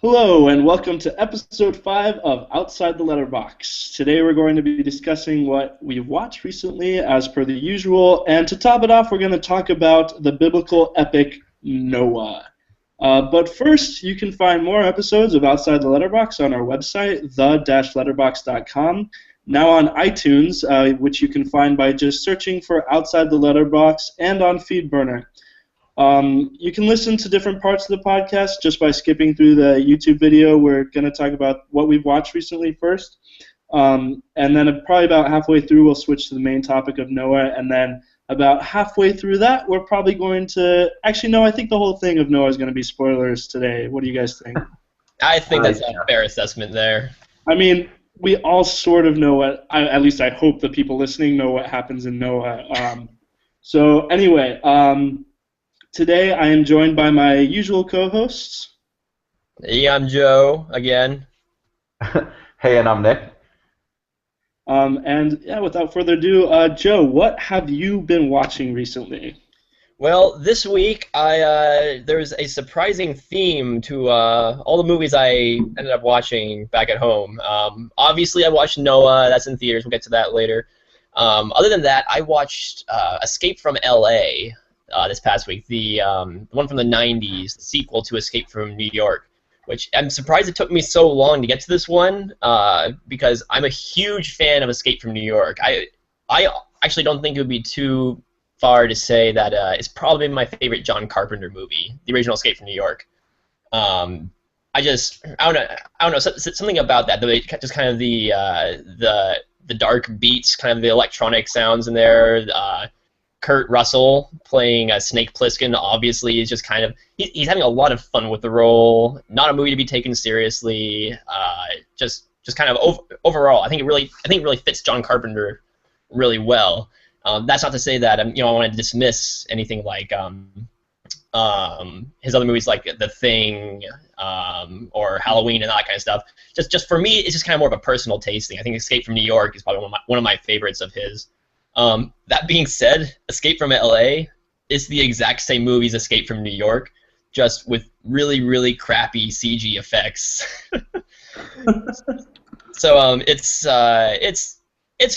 Hello, and welcome to episode 5 of Outside the Letterbox. Today we're going to be discussing what we've watched recently, as per the usual, and to top it off, we're going to talk about the biblical epic Noah. But first, you can find more episodes of Outside the Letterbox on our website, the-letterbox.com, now on iTunes, which you can find by just searching for Outside the Letterbox, and on FeedBurner. You can listen to different parts of the podcast just by skipping through the YouTube video. We're going to talk about what we've watched recently first, and then probably about halfway through we'll switch to the main topic of Noah, and then about halfway through that we're probably going to... Actually, no, I think the whole thing of Noah is going to be spoilers today. What do you guys think? I think that's a fair assessment there. I mean, we all sort of know what... at least I hope the people listening know what happens in Noah. So anyway... Today I am joined by my usual co-hosts. Hey, I'm Joe, again. Hey, and I'm Nick. And yeah, without further ado, Joe, what have you been watching recently? Well, this week there's a surprising theme to all the movies I ended up watching back at home. Obviously, I watched Noah. That's in theaters. We'll get to that later. Other than that, I watched Escape from L.A., this past week, the one from the 90s, the sequel to Escape from New York, which I'm surprised it took me so long to get to this one, because I'm a huge fan of Escape from New York. I actually don't think it would be too far to say that it's probably my favorite John Carpenter movie, the original Escape from New York. I don't know, something about that, just kind of the dark beats, kind of the electronic sounds in there. Kurt Russell playing Snake Plissken obviously is just kind of he's having a lot of fun with the role. Not a movie to be taken seriously. Just kind of overall, I think it really fits John Carpenter really well. That's not to say that I want to dismiss anything like his other movies like The Thing or Halloween and that kind of stuff. Just for me, it's just kind of more of a personal taste thing. I think Escape from New York is probably one of my favorites of his. That being said, Escape from L.A. is the exact same movie as Escape from New York, just with really, really crappy CG effects. So it's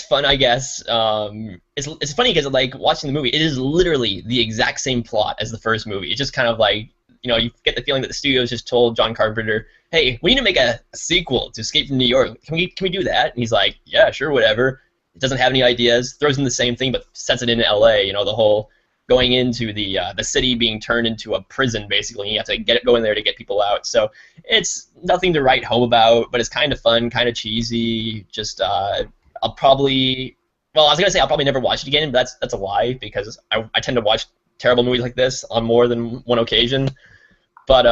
fun, I guess. It's funny because like watching the movie, it is literally the exact same plot as the first movie. It's just kind of like you get the feeling that the studios just told John Carpenter, "Hey, we need to make a sequel to Escape from New York. Can we do that?" And he's like, "Yeah, sure, whatever." It doesn't have any ideas, throws in the same thing, but sets it in L.A. The whole going into the city being turned into a prison, basically. And you have to go in there to get people out. So it's nothing to write home about, but it's kind of fun, kind of cheesy. Just I'll probably never watch it again, but that's a lie because I tend to watch terrible movies like this on more than one occasion. But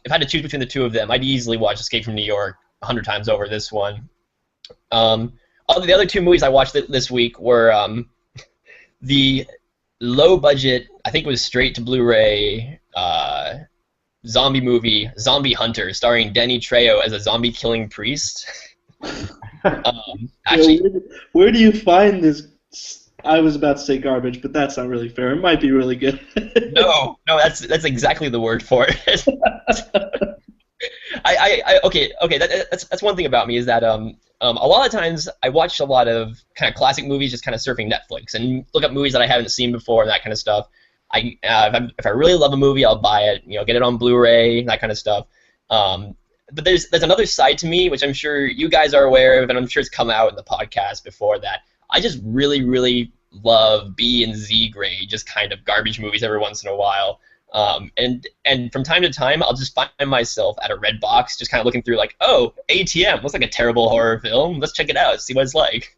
if I had to choose between the two of them, I'd easily watch Escape from New York 100 times over this one. The other two movies I watched this week were the low-budget, I think it was straight to Blu-ray, zombie movie, Zombie Hunter, starring Danny Trejo as a zombie-killing priest. Actually, where do you find this? I was about to say garbage, but that's not really fair. It might be really good. No, that's exactly the word for it. Okay. That's one thing about me is that a lot of times I watch a lot of kind of classic movies, just kind of surfing Netflix and look up movies that I haven't seen before and that kind of stuff. If I really love a movie, I'll buy it, get it on Blu-ray, that kind of stuff. But there's another side to me, which I'm sure you guys are aware of, and I'm sure it's come out in the podcast before, that I just really, really love B and Z grade, just kind of garbage movies every once in a while. And from time to time, I'll just find myself at a Redbox, just kind of looking through, like, oh, ATM looks like a terrible horror film. Let's check it out, see what it's like.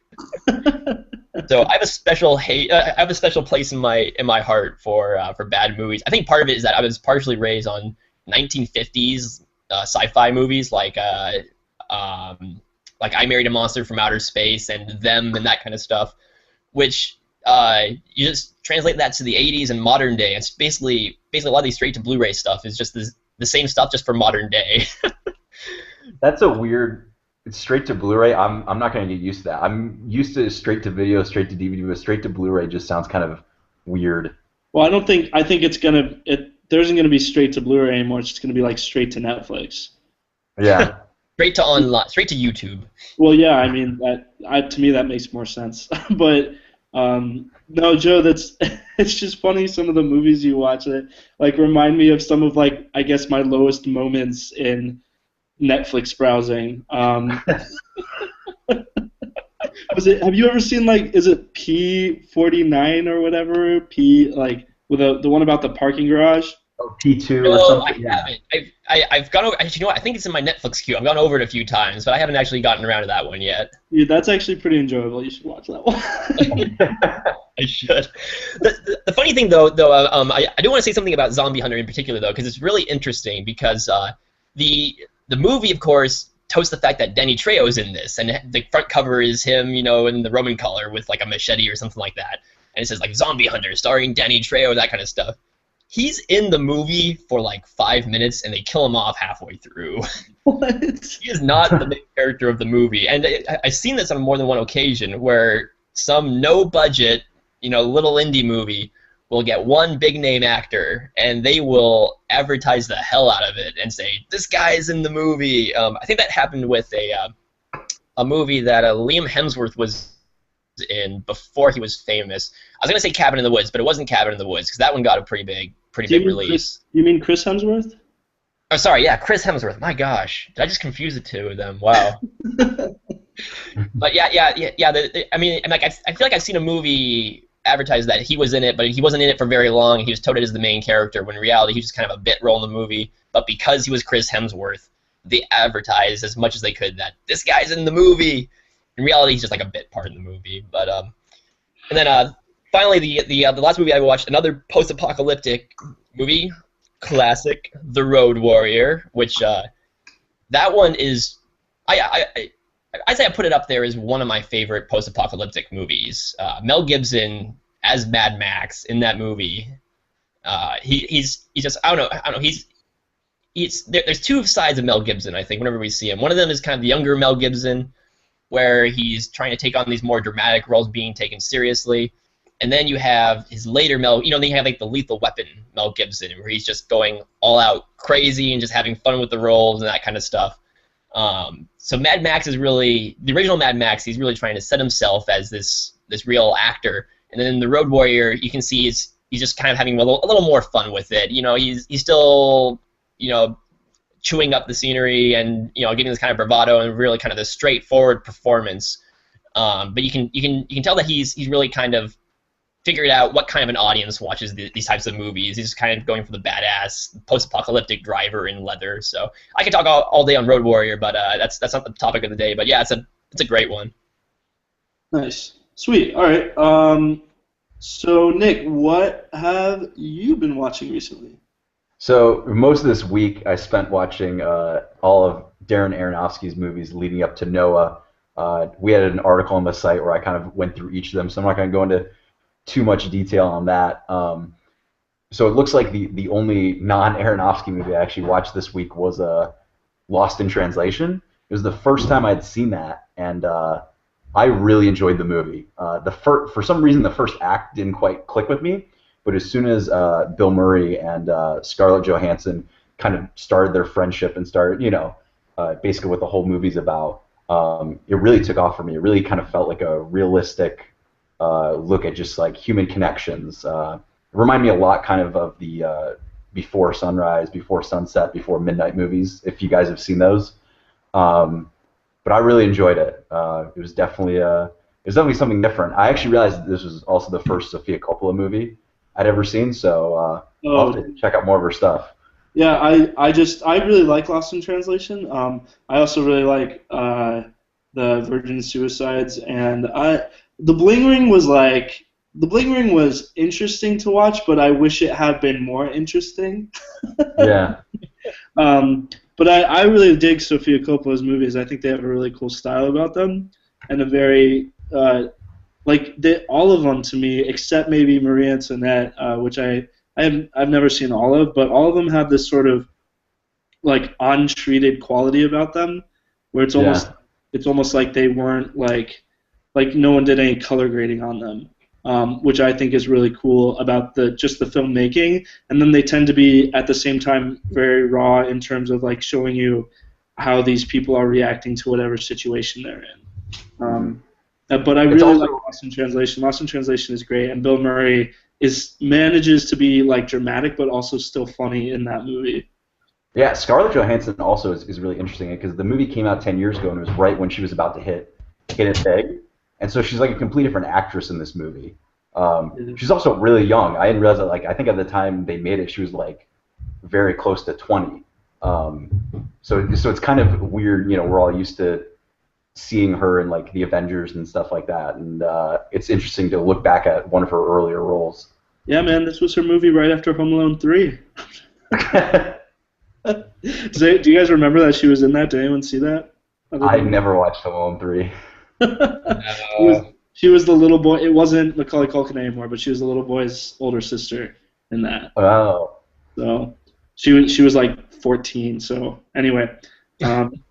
So I have a special place in my heart for bad movies. I think part of it is that I was partially raised on 1950s sci-fi movies, like I Married a Monster from Outer Space and Them and that kind of stuff, which you just translate that to the 80s and modern day. It's basically a lot of these straight to Blu-ray stuff is just the same stuff just for modern day. That's a weird. It's straight to Blu-ray. I'm not going to get used to that. I'm used to straight to video, straight to DVD, but straight to Blu-ray just sounds kind of weird. Well, I think it's gonna. There isn't gonna be straight to Blu-ray anymore. It's just gonna be like straight to Netflix. Yeah. Straight to online, straight to YouTube. Well, yeah, I mean to me that makes more sense. But no, Joe, that's it's just funny some of the movies you watch that like remind me of some of like I guess my lowest moments in Netflix browsing. Have you ever seen like is it P49 or whatever? P like with the one about the parking garage? Oh, P2 or No, something. I haven't. I've gone over. Actually, you know what? I think it's in my Netflix queue. I've gone over it a few times, but I haven't actually gotten around to that one yet. Yeah, that's actually pretty enjoyable. You should watch that one. I should. The funny thing, though, I do want to say something about Zombie Hunter in particular, though, because it's really interesting. Because the movie, of course, toasts the fact that Danny Trejo's in this, and the front cover is him, you know, in the Roman color with like a machete or something like that, and it says like Zombie Hunter starring Danny Trejo, that kind of stuff. He's in the movie for like 5 minutes, and they kill him off halfway through. What? He is not the main character of the movie, and I've seen this on more than one occasion where some no-budget, you know, little indie movie will get one big-name actor, and they will advertise the hell out of it and say, "This guy's in the movie." I think that happened with a movie that Liam Hemsworth was in before he was famous. I was gonna say Cabin in the Woods, but it wasn't Cabin in the Woods because that one got a pretty big release. You mean Chris Hemsworth? Oh, sorry, yeah, Chris Hemsworth. My gosh, did I just confuse the two of them? Wow. But yeah. I mean, like I feel like I've seen a movie advertised that he was in it, but he wasn't in it for very long. He was touted as the main character when in reality he was just kind of a bit role in the movie. But because he was Chris Hemsworth, they advertised as much as they could that this guy's in the movie. In reality, he's just like a bit part in the movie. But and then finally, the last movie I watched, another post-apocalyptic movie, classic, The Road Warrior, which that one is I'd say I put it up there as one of my favorite post-apocalyptic movies. Mel Gibson as Mad Max in that movie. He's just I don't know. There's two sides of Mel Gibson, I think, whenever we see him. One of them is kind of the younger Mel Gibson, where he's trying to take on these more dramatic roles, being taken seriously. And then you have his later Mel, you know, then you have like the Lethal Weapon Mel Gibson, where he's just going all out crazy and just having fun with the roles and that kind of stuff. So Mad Max is really, the original Mad Max, he's really trying to set himself as this real actor. And then the Road Warrior, you can see he's just kind of having a little more fun with it. You know, he's still, you know, chewing up the scenery and, you know, giving this kind of bravado and really kind of this straightforward performance. But you can tell that he's really kind of figured out what kind of an audience watches these types of movies. He's just kind of going for the badass post-apocalyptic driver in leather. So I could talk all day on Road Warrior, but that's not the topic of the day. But yeah, it's a great one. Nice, sweet. All right. So Nick, what have you been watching recently? So most of this week I spent watching all of Darren Aronofsky's movies leading up to Noah. We had an article on the site where I kind of went through each of them, so I'm not going to go into too much detail on that. So it looks like the only non-Aronofsky movie I actually watched this week was Lost in Translation. It was the first time I'd seen that, and I really enjoyed the movie. For some reason, the first act didn't quite click with me, but as soon as Bill Murray and Scarlett Johansson kind of started their friendship and started, you know, basically what the whole movie's about, it really took off for me. It really kind of felt like a realistic look at just like human connections. It reminded me a lot kind of the Before Sunrise, Before Sunset, Before Midnight movies, if you guys have seen those. But I really enjoyed it. It was definitely something different. I actually realized that this was also the first Sofia Coppola movie I'd ever seen, so I'll have to check out more of her stuff. Yeah, I really like Lost in Translation. I also really like the Virgin Suicides, and the Bling Ring was interesting to watch, but I wish it had been more interesting. Yeah. But I really dig Sofia Coppola's movies. I think they have a really cool style about them, and a very all of them to me, except maybe Marie Antoinette, which I've never seen all of, but all of them have this sort of like untreated quality about them, where it's almost like they weren't like no one did any color grading on them, which I think is really cool about just the filmmaking. And then they tend to be at the same time very raw in terms of like showing you how these people are reacting to whatever situation they're in. But I It's really also like Lost in Translation. Lost in Translation is great, and Bill Murray manages to be like dramatic, but also still funny in that movie. Yeah, Scarlett Johansson also is really interesting because the movie came out 10 years ago and it was right when she was about to hit it big, and so she's like a completely different actress in this movie. She's also really young. I didn't realize that. Like I think at the time they made it, she was like very close to 20. So it's kind of weird. You know, we're all used to seeing her in like the Avengers and stuff like that, and it's interesting to look back at one of her earlier roles. Yeah, man, this was her movie right after Home Alone 3. Do you guys remember that she was in that? Did anyone see that? I never watched Home Alone 3. She was the little boy. It wasn't Macaulay Culkin anymore, but she was the little boy's older sister in that. Oh. So she was like 14. So anyway,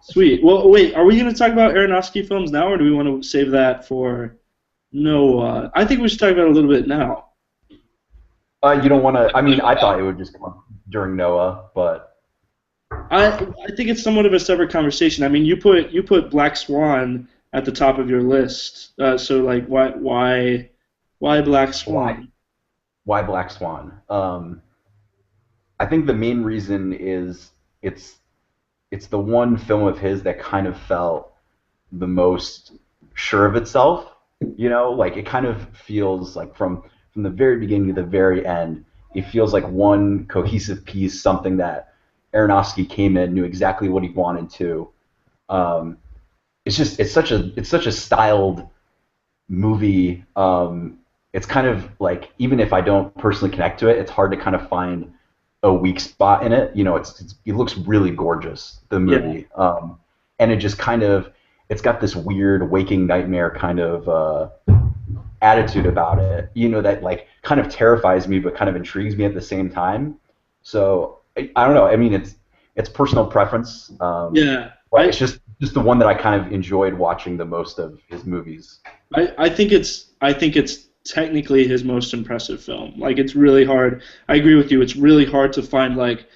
sweet. Well, wait, are we going to talk about Aronofsky films now, or do we want to save that for Noah? I think we should talk about it a little bit now. You don't want to. I mean, I thought it would just come up during Noah, but I think it's somewhat of a separate conversation. I mean, you put Black Swan at the top of your list. So like, why Black Swan? Why Black Swan? I think the main reason is it's the one film of his that kind of felt the most sure of itself. You know, like it kind of feels like from the very beginning to the very end, it feels like one cohesive piece, something that Aronofsky came in, knew exactly what he wanted to. It's such a styled movie. It's kind of like, even if I don't personally connect to it, it's hard to kind of find a weak spot in it. You know, it looks really gorgeous, the movie. Yeah. And it just kind of, it's got this weird waking nightmare kind of attitude about it, you know, that like kind of terrifies me but kind of intrigues me at the same time. So I don't know. I mean, it's personal preference. Yeah. But it's just the one that I kind of enjoyed watching the most of his movies. I think it's technically his most impressive film. Like, it's really hard. I agree with you. It's really hard to find like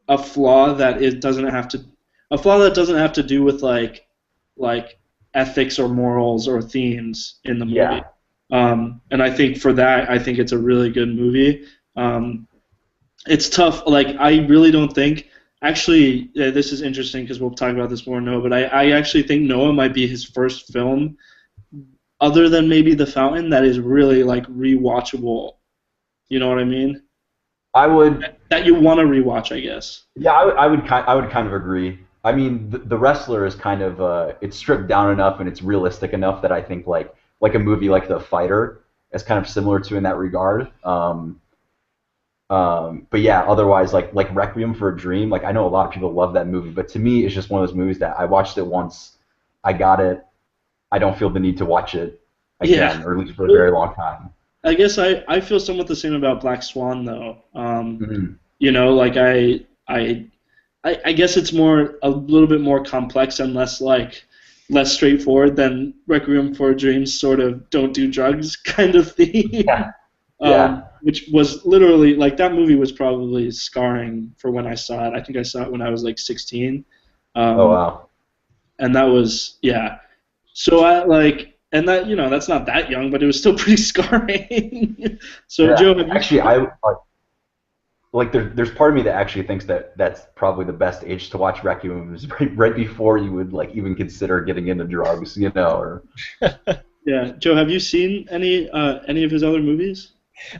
a flaw that doesn't have to do with like ethics or morals or themes in the movie. Yeah. And I think for that, I think it's a really good movie. It's tough. Like, I really don't think. Actually, this is interesting because we'll talk about this more in Noah. But I actually think Noah might be his first film, other than maybe The Fountain, that is really like rewatchable. You know what I mean? I would. That you want to rewatch, I guess. Yeah, I would kind of agree. I mean, the Wrestler is kind of it's stripped down enough and it's realistic enough that I think like a movie like The Fighter is kind of similar to in that regard. But yeah, otherwise like Requiem for a Dream, like I know a lot of people love that movie, but to me it's just one of those movies that I watched it once, I got it, I don't feel the need to watch it again, or at least for a very long time. I guess I feel somewhat the same about Black Swan though. Mm-hmm. You know, like I guess it's a little bit more complex and less straightforward than Requiem for a Dream's sort of don't do drugs kind of theme. Yeah. Yeah. Which was literally, like, that movie was probably scarring for when I saw it. I think I saw it when I was like 16. Oh wow. And that was, yeah. So and that, you know, that's not that young, but it was still pretty scarring. So yeah. Joe, have you actually there's part of me that actually thinks that that's probably the best age to watch Requiem, is right before you would like even consider getting into drugs, you know, or Yeah, Joe, have you seen any of his other movies?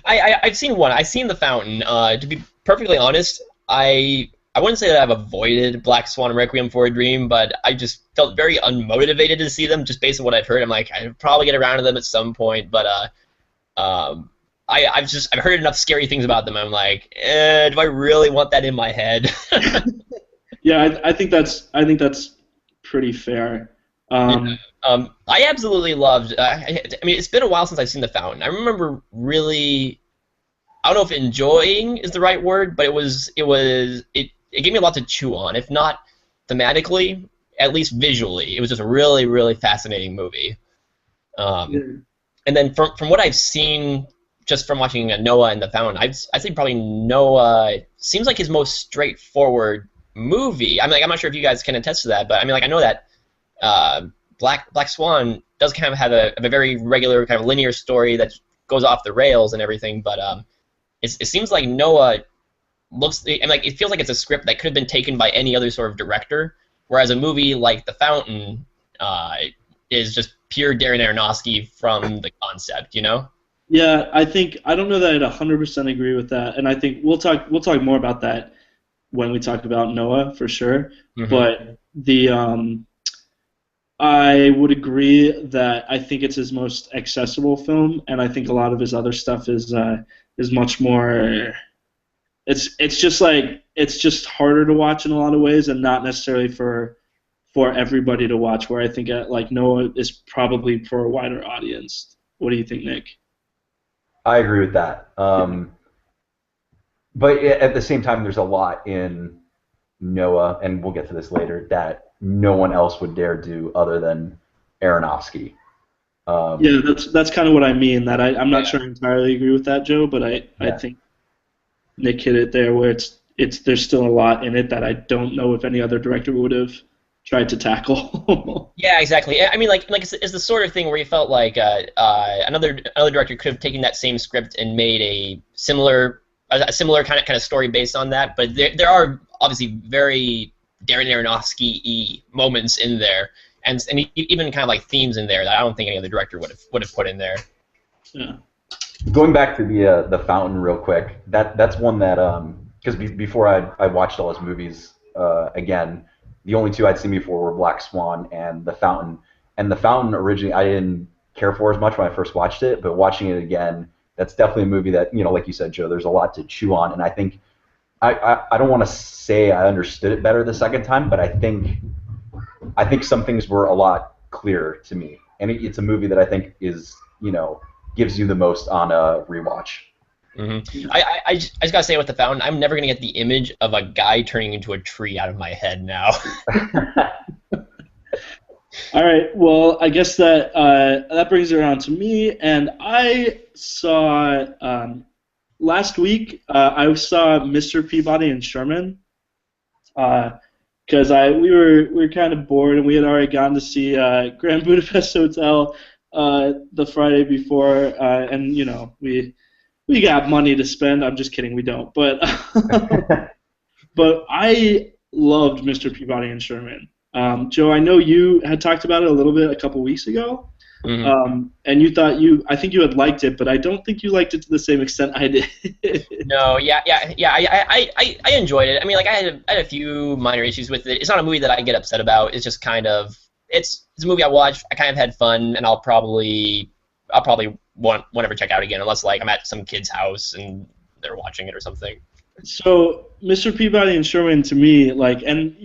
I've seen one. I've seen The Fountain. To be perfectly honest, I wouldn't say that I've avoided Black Swan and Requiem for a Dream, but I just felt very unmotivated to see them just based on what I've heard. I'm like, I'll probably get around to them at some point, but I've heard enough scary things about them. I'm like, do I really want that in my head? Yeah, I think that's pretty fair. I absolutely loved. I mean, it's been a while since I've seen The Fountain. I remember really. I don't know if enjoying is the right word, but it gave me a lot to chew on. If not thematically, at least visually, it was just a really, really fascinating movie. And then from what I've seen, just from watching Noah and The Fountain, I'd say probably Noah seems like his most straightforward movie. I mean, like, I'm not sure if you guys can attest to that, but I mean, like, I know that Black Swan does kind of have a very regular kind of linear story that goes off the rails and everything, but it seems like Noah looks, I mean, like, it feels like it's a script that could have been taken by any other sort of director, whereas a movie like The Fountain is just pure Darren Aronofsky from the concept, you know? Yeah, I don't know that I'd 100% agree with that, and I think we'll talk more about that when we talk about Noah for sure. Mm-hmm. But I would agree that I think it's his most accessible film, and I think a lot of his other stuff is much more. It's just harder to watch in a lot of ways, and not necessarily for everybody to watch. Where I think like Noah is probably for a wider audience. What do you think, Nick? I agree with that. But at the same time, there's a lot in Noah, and we'll get to this later, that no one else would dare do other than Aronofsky. Yeah, that's kind of what I mean. That I'm not sure I entirely agree with that, Joe, but I think Nick hit it there, where it's there's still a lot in it that I don't know if any other director would have tried to tackle. Yeah, exactly. I mean, like it's the sort of thing where you felt like another director could have taken that same script and made a similar kind of story based on that. But there are obviously very Darren Aronofsky-y moments in there, and even kind of like themes in there that I don't think any other director would have put in there. Yeah. Going back to the Fountain real quick, that's one that because before I watched all his movies again. The only two I'd seen before were Black Swan and The Fountain. And The Fountain originally I didn't care for as much when I first watched it, but watching it again, that's definitely a movie that, like you said, Joe, there's a lot to chew on. And I think I don't want to say I understood it better the second time, but I think some things were a lot clearer to me. And it's a movie that I think is, gives you the most on a rewatch. Mm-hmm. I just gotta say with The Fountain, I'm never gonna get the image of a guy turning into a tree out of my head now. All right, well, I guess that brings it around to me, and I saw last week. I saw Mr. Peabody and Sherman because we were kind of bored, and we had already gone to see Grand Budapest Hotel the Friday before, and we got money to spend. I'm just kidding, we don't. But but I loved Mr. Peabody and Sherman. Joe, I know you had talked about it a little bit a couple weeks ago, and you thought I think you had liked it, but I don't think you liked it to the same extent I did. No, yeah. I enjoyed it. I mean, like I had a few minor issues with it. It's not a movie that I get upset about. It's just kind of it's a movie I watched. I kind of had fun, and I'll probably won't ever check out again unless like I'm at some kid's house and they're watching it or something. So Mr. Peabody and Sherman, to me, like, and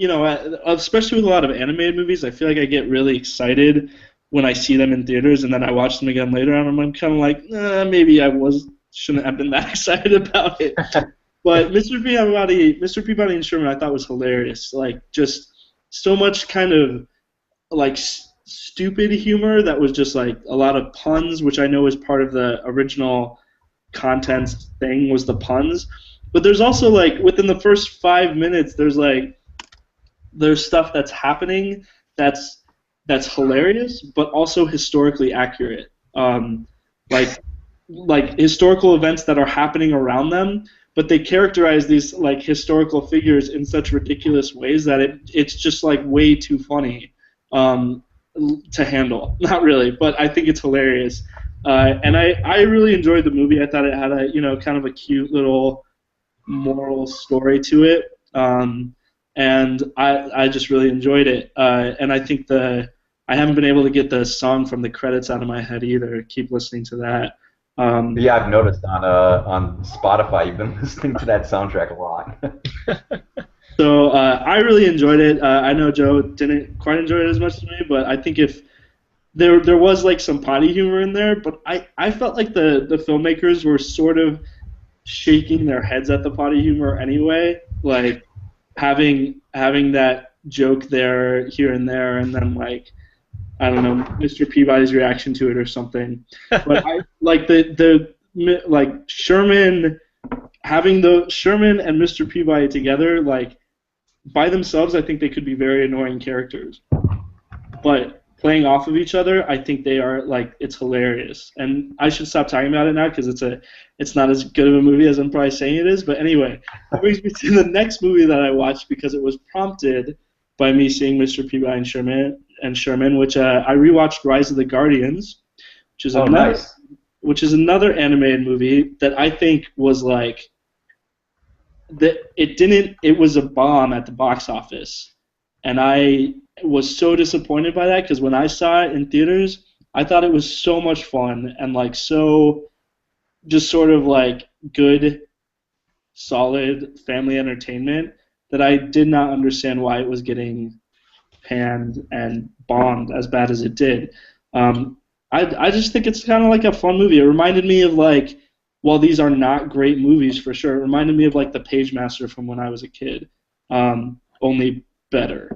especially with a lot of animated movies, I feel like I get really excited when I see them in theaters, and then I watch them again later, and I'm kind of like, maybe shouldn't have been that excited about it. But Mr. Peabody and Sherman, I thought was hilarious. Like, just so much kind of like stupid humor that was just like a lot of puns, which I know is part of the original contents thing, was the puns. But there's also like within the first 5 minutes, there's stuff that's happening that's hilarious, but also historically accurate. Like historical events that are happening around them, but they characterize these like historical figures in such ridiculous ways that it's just like way too funny to handle. Not really, but I think it's hilarious. And I really enjoyed the movie. I thought it had a kind of a cute little moral story to it, and I just really enjoyed it. And I think I haven't been able to get the song from the credits out of my head either. Keep listening to that. Yeah, I've noticed on Spotify you've been listening to that soundtrack a lot. So I really enjoyed it. I know Joe didn't quite enjoy it as much as me, but I think if there was like some potty humor in there, but I felt like the filmmakers were sort of shaking their heads at the potty humor anyway, like having that joke there here and there, and then like I don't know, Mr. Peabody's reaction to it or something. But I like the Sherman, having the Sherman and Mr. Peabody together, like by themselves, I think they could be very annoying characters. But playing off of each other, I think they are like it's hilarious. And I should stop talking about it now because it's not as good of a movie as I'm probably saying it is. But anyway, that brings me to the next movie that I watched because it was prompted by me seeing Mr. Peabody and Sherman, which I rewatched Rise of the Guardians, which is nice. which is another animated movie that I think was like it was a bomb at the box office, and I was so disappointed by that because when I saw it in theaters, I thought it was so much fun and like so just sort of like good, solid family entertainment that I did not understand why it was getting panned and bombed as bad as it did. Um, I just think it's kind of like a fun movie. It reminded me of like, while these are not great movies for sure, it reminded me of like The Pagemaster from when I was a kid, only better.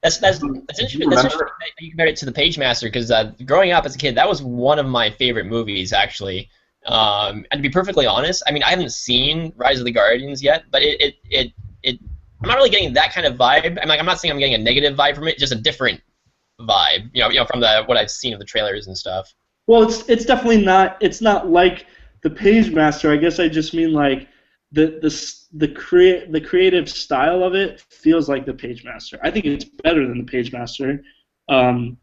That's interesting. That's interesting that you compared it to The Pagemaster because growing up as a kid, that was one of my favorite movies actually. And to be perfectly honest, I mean I haven't seen Rise of the Guardians yet, but I'm not really getting that kind of vibe. I'm not saying I'm getting a negative vibe from it, just a different vibe. From what I've seen of the trailers and stuff. Well, it's definitely not. It's not like The Pagemaster. I guess I just mean like the creative style of it feels like The Pagemaster. I think it's better than The Pagemaster,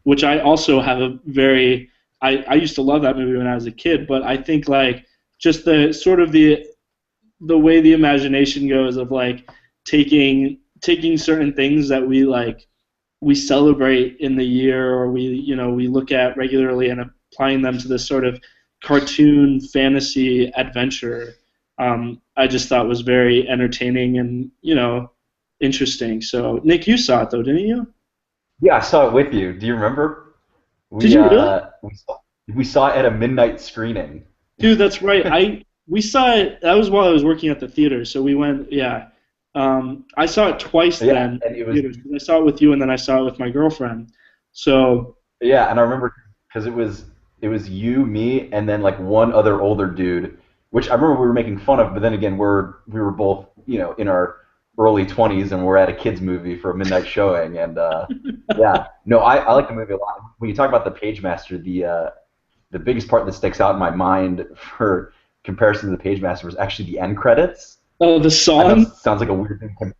which I also have a very. I used to love that movie when I was a kid, but I think like just the sort of the way the imagination goes of like taking certain things that we celebrate in the year or we look at regularly and applying them to this sort of cartoon fantasy adventure. I just thought was very entertaining and interesting. So Nick, you saw it though, didn't you? Yeah, I saw it with you. Do you remember? Did you really? We saw it at a midnight screening. Dude, that's right. We saw it. That was while I was working at the theater, so we went. Yeah, I saw it twice then. And it was. I saw it with you, and then I saw it with my girlfriend. So. Yeah, and I remember because it was you, me, and then like one other older dude, which I remember we were making fun of. But then again, we were both in our early 20s, and we're at a kids movie for a midnight showing, and yeah, no, I like the movie a lot. When you talk about The Pagemaster, the biggest part that sticks out in my mind for comparison to The Pagemaster was actually the end credits. Oh, the song? Sounds like a weird thing.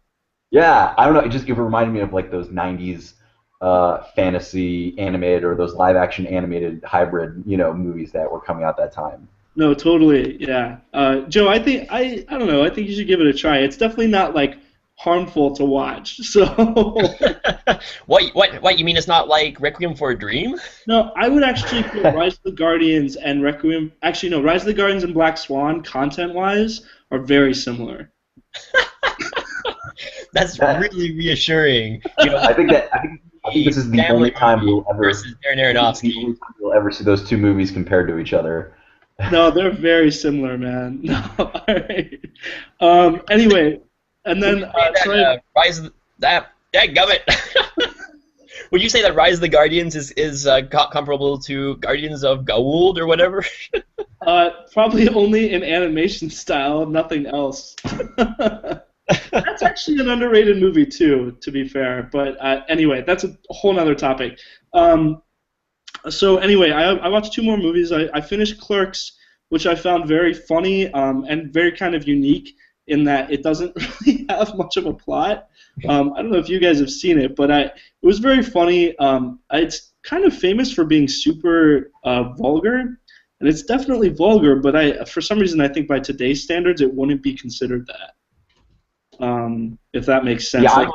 Yeah, I don't know. It reminded me of like those 90s fantasy animated or those live action animated hybrid movies that were coming out that time. No, totally. Yeah, Joe, I think I don't know. I think you should give it a try. It's definitely not like harmful to watch. So. What? You mean it's not like Requiem for a Dream? No, I would actually put Rise of the Guardians and Requiem. Actually, no, Rise of the Guardians and Black Swan, content-wise, are very similar. That's really reassuring. I think this is the only time we'll ever versus Darren Aronofsky. We'll ever see those two movies compared to each other. No, they're very similar, man. No, all right. Anyway, and then Rise of that gummit. Would you say that Rise of the Guardians is comparable to Guardians of Goa'uld or whatever? Probably only in animation style, nothing else. That's actually an underrated movie too, to be fair. But anyway, that's a whole other topic. So anyway, I watched two more movies. I finished Clerks, which I found very funny and very kind of unique in that it doesn't really have much of a plot. I don't know if you guys have seen it, but it was very funny. It's kind of famous for being super vulgar, and it's definitely vulgar, but for some reason I think by today's standards it wouldn't be considered that. If that makes sense. Yeah,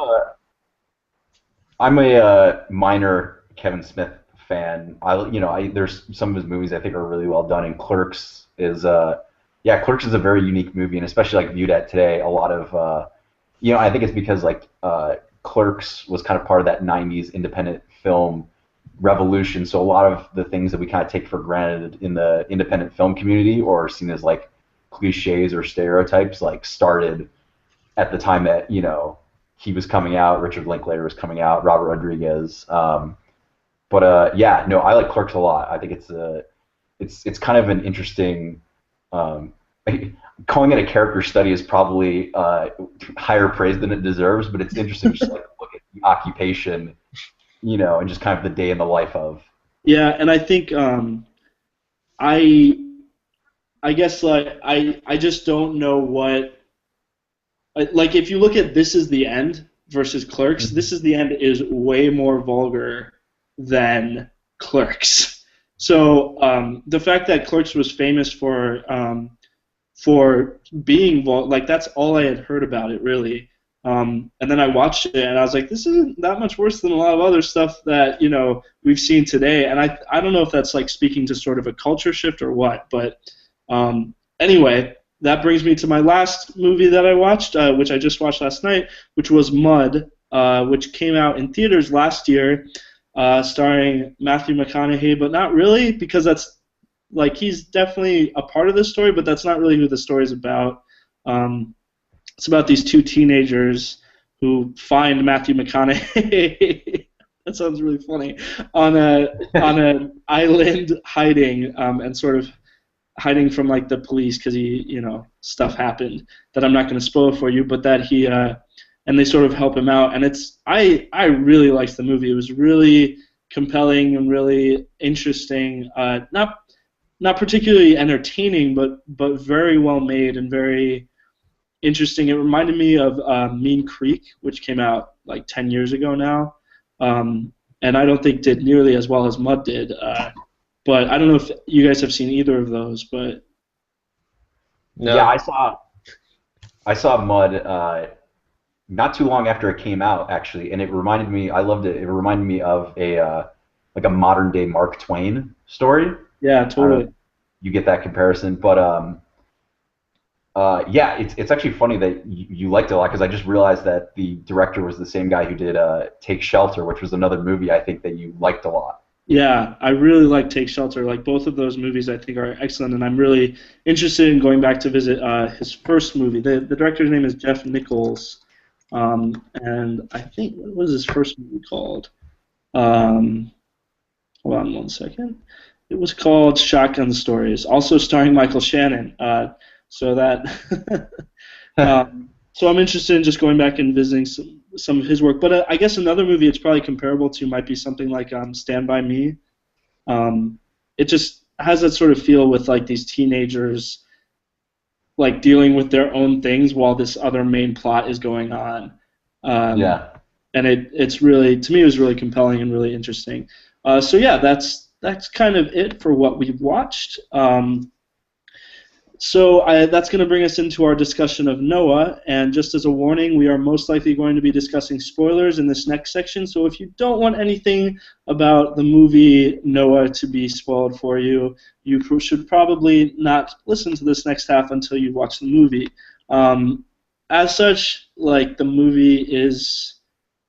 I'm a minor Kevin Smith fan. There's some of his movies I think are really well done, and Clerks is a very unique movie, and especially like viewed at today, a lot of I think it's because like Clerks was kind of part of that '90s independent film revolution. So a lot of the things that we kind of take for granted in the independent film community or are seen as like cliches or stereotypes, like started at the time that he was coming out. Richard Linklater was coming out. Robert Rodriguez. I like Clerks a lot. I think it's kind of an interesting calling it a character study is probably higher praise than it deserves, but it's interesting just like look at the occupation, and just kind of the day in the life of. Yeah, and I think I I guess like I just don't know what like if you look at This Is the End versus Clerks, This Is the End is way more vulgar than Clerks. So the fact that Clerks was famous for being like that's all I had heard about it really. And then I watched it and I was like, this isn't that much worse than a lot of other stuff that we've seen today. And I don't know if that's like speaking to sort of a culture shift or what, but anyway, that brings me to my last movie that I watched, which I just watched last night, which was Mud, which came out in theaters last year, starring Matthew McConaughey, but not really because that's like he's definitely a part of the story, but that's not really who the story is about. It's about these two teenagers who find Matthew McConaughey. That sounds really funny. On an island hiding and sort of hiding from like the police because stuff happened that I'm not going to spoil for you, but that he and they sort of help him out, and I really liked the movie. It was really compelling and really interesting. Not particularly entertaining, but very well made and very interesting. It reminded me of Mean Creek, which came out like 10 years ago now, and I don't think did nearly as well as Mud did. But I don't know if you guys have seen either of those. But no. Yeah, I saw Mud not too long after it came out, actually, and it reminded me. I loved it. It reminded me of a modern day Mark Twain story. Yeah, totally. You get that comparison, but yeah, it's actually funny that you liked it a lot because I just realized that the director was the same guy who did Take Shelter, which was another movie I think that you liked a lot. Yeah, I really like Take Shelter. Like both of those movies, I think are excellent, and I'm really interested in going back to visit his first movie. The director's name is Jeff Nichols, and I think what was his first movie called? Hold on one second. It was called Shotgun Stories, also starring Michael Shannon. So that, so I'm interested in just going back and visiting some of his work. But I guess another movie it's probably comparable to might be something like Stand By Me. It just has that sort of feel with like these teenagers, like dealing with their own things while this other main plot is going on. Yeah. And it's really, to me, it was really compelling and really interesting. So yeah, that's kind of it for what we've watched. So that's going to bring us into our discussion of Noah, and just as a warning, we are most likely going to be discussing spoilers in this next section, so if you don't want anything about the movie Noah to be spoiled for you, you should probably not listen to this next half until you watch the movie. As such, like the movie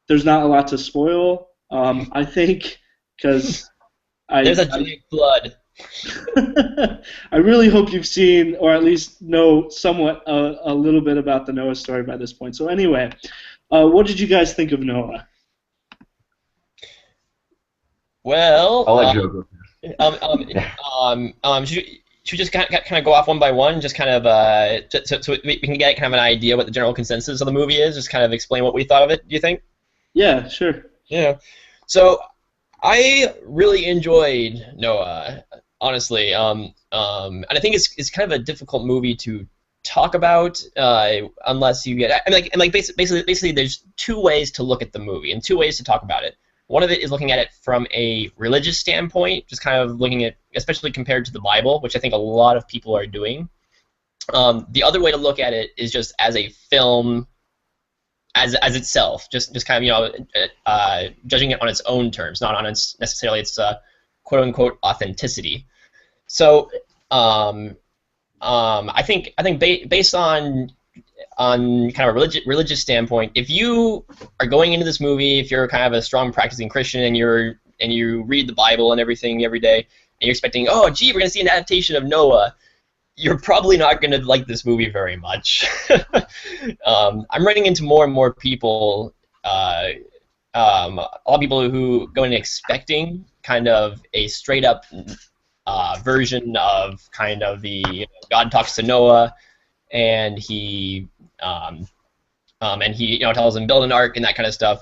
there's not a lot to spoil, I think, because there's a giant flood. I really hope you've seen, or at least know somewhat a little bit about the Noah story by this point. So anyway, what did you guys think of Noah? Well, I'll let Joe go. Should we just kind of go off one by one, just kind of so we can get kind of an idea what the general consensus of the movie is, just kind of explain what we thought of it. Do you think? Yeah, sure. Yeah. So I really enjoyed Noah. Honestly, and I think it's kind of a difficult movie to talk about unless you get basically there's two ways to look at the movie and two ways to talk about it. One of it is looking at it from a religious standpoint, just kind of looking at, especially compared to the Bible, which I think a lot of people are doing. The other way to look at it is just as a film, as itself, just kind of judging it on its own terms, not on necessarily its quote unquote authenticity. So I think based on kind of a religious standpoint, if you are going into this movie, if you're kind of a strong practicing Christian and you read the Bible and everything every day, and you're expecting, oh gee, we're gonna see an adaptation of Noah, you're probably not gonna like this movie very much. I'm running into more and more people, a lot of people who go in expecting kind of a straight up version of kind of the God talks to Noah, and he tells him build an ark and that kind of stuff.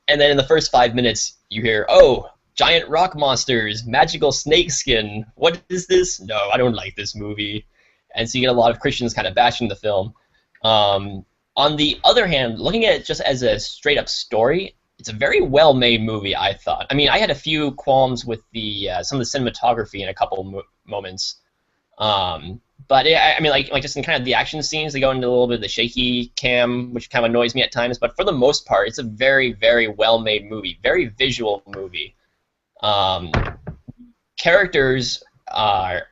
And then in the first 5 minutes, you hear, oh, giant rock monsters, magical snakeskin. What is this? No, I don't like this movie. And so you get a lot of Christians kind of bashing the film. On the other hand, looking at it just as a straight-up story, it's a very well-made movie, I thought. I mean, I had a few qualms with some of the cinematography in a couple moments. But I mean, like just in kind of the action scenes, they go into a little bit of the shaky cam, which kind of annoys me at times. But for the most part, it's a very, very well-made movie, very visual movie. Characters are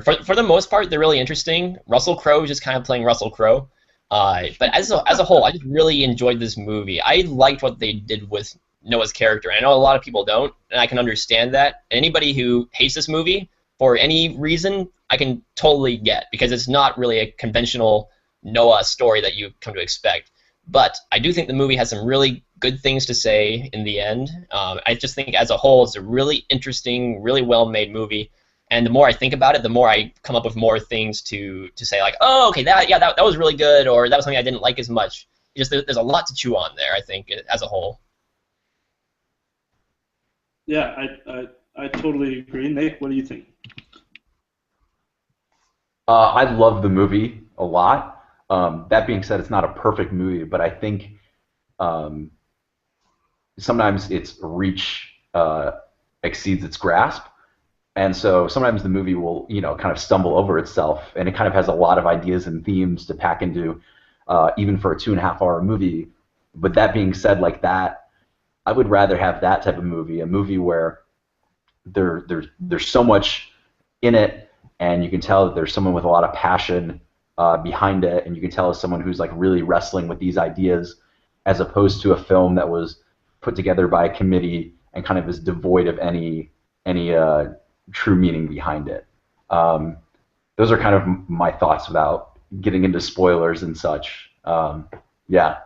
for the most part, they're really interesting. Russell Crowe is just kind of playing Russell Crowe. But as a whole, I just really enjoyed this movie. I liked what they did with Noah's character. I know a lot of people don't, and I can understand that. Anybody who hates this movie for any reason, I can totally get, because it's not really a conventional Noah story that you come to expect. But I do think the movie has some really good things to say in the end. I just think as a whole, it's a really interesting, really well-made movie. And the more I think about it, the more I come up with more things to say, like, oh, okay, that was really good, or that was something I didn't like as much. Just there's a lot to chew on there, I think, as a whole. Yeah, I totally agree. Nate, what do you think? I love the movie a lot. That being said, it's not a perfect movie, but I think sometimes its reach exceeds its grasp. And so sometimes the movie will, kind of stumble over itself, and it kind of has a lot of ideas and themes to pack into, even for a 2.5-hour movie. But that being said, like that, I would rather have that type of movie, a movie where there's so much in it, and you can tell that there's someone with a lot of passion behind it, and you can tell it's someone who's like really wrestling with these ideas, as opposed to a film that was put together by a committee and kind of is devoid of any true meaning behind it. Those are kind of my thoughts without getting into spoilers and such. Yeah.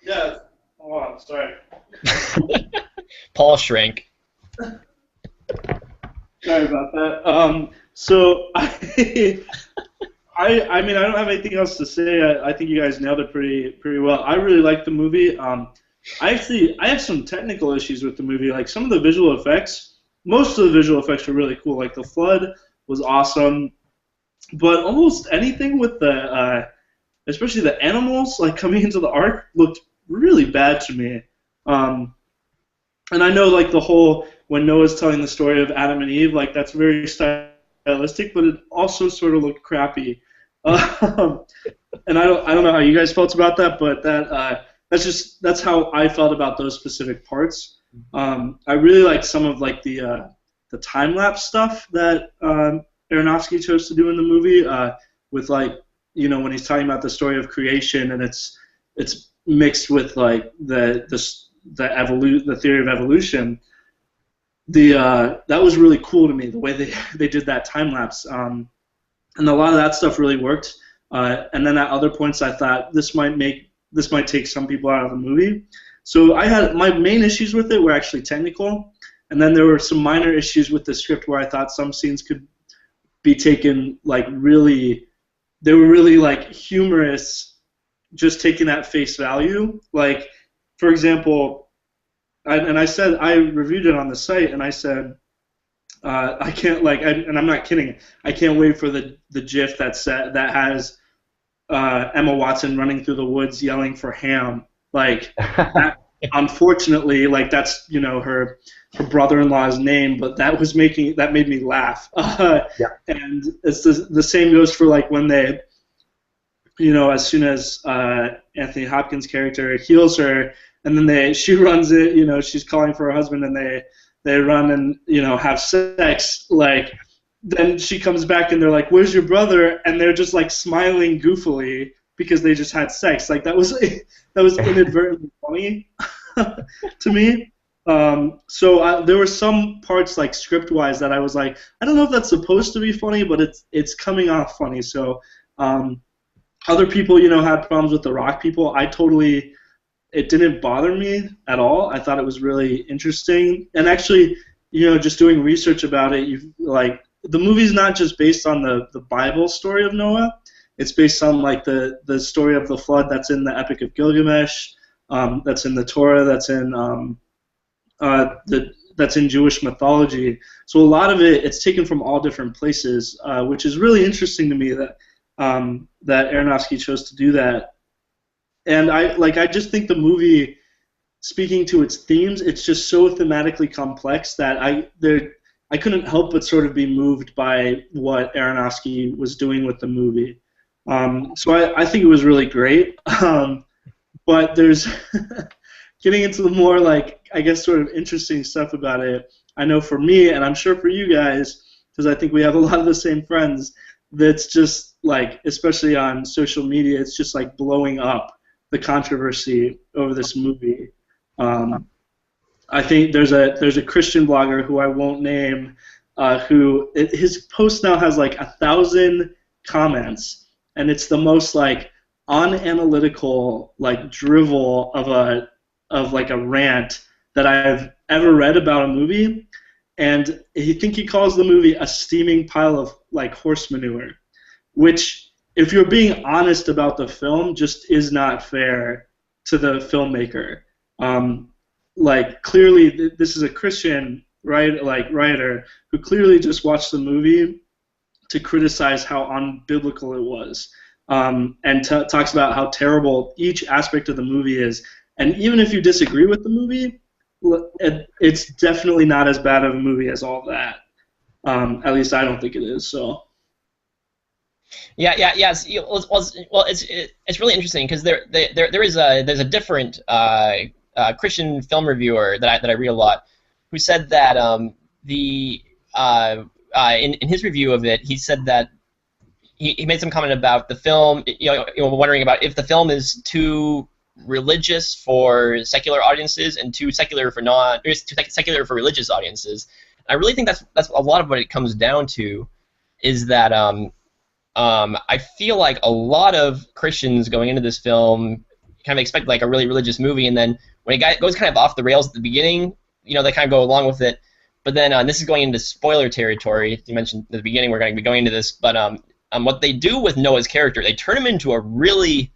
Yeah. Oh, I'm sorry. Paul shrank. Sorry about that. So I mean, I don't have anything else to say. I think you guys nailed it pretty well. I really like the movie. I have some technical issues with the movie. Like some of the visual effects, most of the visual effects were really cool. Like the flood was awesome, but almost anything with the, especially the animals like coming into the ark, looked really bad to me. And I know like the whole when Noah's telling the story of Adam and Eve, like that's very stylistic, but it also sort of looked crappy. And I don't know how you guys felt about that, but that's how I felt about those specific parts. I really like some of like the time lapse stuff that Aronofsky chose to do in the movie, with like when he's talking about the story of creation, and it's mixed with like the theory of evolution. That was really cool to me, the way they did that time lapse, and a lot of that stuff really worked. And then at other points, I thought this might take some people out of the movie. So I had my main issues with it were actually technical, and then there were some minor issues with the script where I thought some scenes could be taken like really, they were really like humorous, just taken at face value. Like, for example, I reviewed it on the site, and I said, I can't and I'm not kidding, I can't wait for the GIF that has Emma Watson running through the woods yelling for Ham. Like, that, unfortunately, like that's her brother-in-law's name, but that made me laugh. Yeah. And it's the same goes for like when they, as soon as Anthony Hopkins' character heals her, and then she runs it, she's calling for her husband, and they run and have sex, like. Then she comes back and they're like, "Where's your brother?" And they're just like smiling goofily because they just had sex. Like that was inadvertently funny to me. So there were some parts like script-wise that I was like, I don't know if that's supposed to be funny, but it's coming off funny. So other people had problems with the rock people. it didn't bother me at all. I thought it was really interesting, and actually, just doing research about it, the movie's not just based on the Bible story of Noah. It's based on like the story of the flood that's in the Epic of Gilgamesh, that's in the Torah, that's in Jewish mythology. So a lot of it's taken from all different places, which is really interesting to me that Aronofsky chose to do that. And I just think the movie, speaking to its themes, it's just so thematically complex that I couldn't help but sort of be moved by what Aronofsky was doing with the movie. So I think it was really great. But there's getting into the more I guess sort of interesting stuff about it. I know for me, and I'm sure for you guys, because I think we have a lot of the same friends, that's just especially on social media, it's just blowing up the controversy over this movie. I think there's a Christian blogger who I won't name, his post now has 1,000 comments, and it's the most unanalytical drivel of a rant that I've ever read about a movie, and he calls the movie a steaming pile of horse manure, which, if you're being honest about the film, just is not fair to the filmmaker. Clearly, this is a Christian writer who clearly just watched the movie to criticize how unbiblical it was, and talks about how terrible each aspect of the movie is. And even if you disagree with the movie, it's definitely not as bad of a movie as all that. At least I don't think it is. So. Yeah. It's really interesting because there's a different Christian film reviewer that I read a lot, who said that in his review of it, he said that he made some comment about the film, wondering about if the film is too religious for secular audiences and too secular for religious audiences. I really think that's a lot of what it comes down to, is that I feel like a lot of Christians going into this film kind of expect a really religious movie, and then when it goes kind of off the rails at the beginning, they kind of go along with it. But then this is going into spoiler territory. You mentioned at the beginning we're going to be going into this, but what they do with Noah's character, they turn him into a really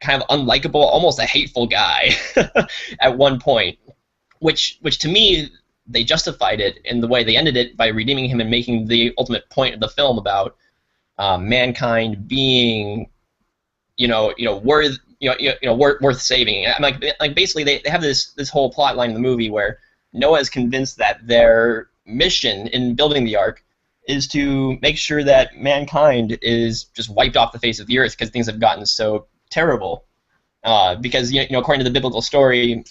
kind of unlikable, almost a hateful guy at one point, which to me, they justified it in the way they ended it by redeeming him and making the ultimate point of the film about mankind being, worth saving. Basically, they have this whole plot line in the movie where Noah is convinced that their mission in building the ark is to make sure that mankind is just wiped off the face of the earth because things have gotten so terrible. Because according to the biblical story,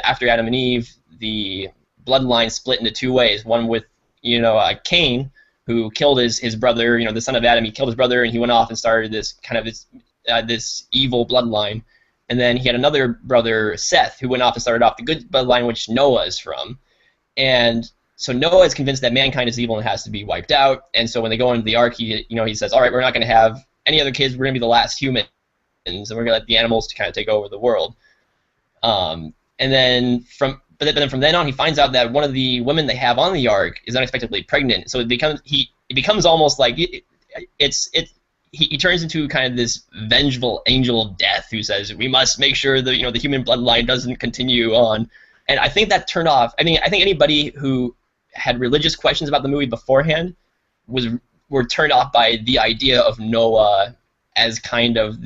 after Adam and Eve, the bloodline split into two ways. One with Cain, who killed his brother, the son of Adam. He killed his brother, and he went off and started this kind of this evil bloodline. And then he had another brother, Seth, who went off and started off the good bloodline, which Noah is from. And so Noah is convinced that mankind is evil and has to be wiped out. And so when they go into the ark, he says, all right, we're not going to have any other kids. We're going to be the last humans, and we're going to let the animals to kind of take over the world. And then from then on, he finds out that one of the women they have on the ark is unexpectedly pregnant. So it becomes almost like he turns into kind of this vengeful angel of death who says, we must make sure the human bloodline doesn't continue on. And I think that turned off. I think anybody who had religious questions about the movie beforehand were turned off by the idea of Noah as kind of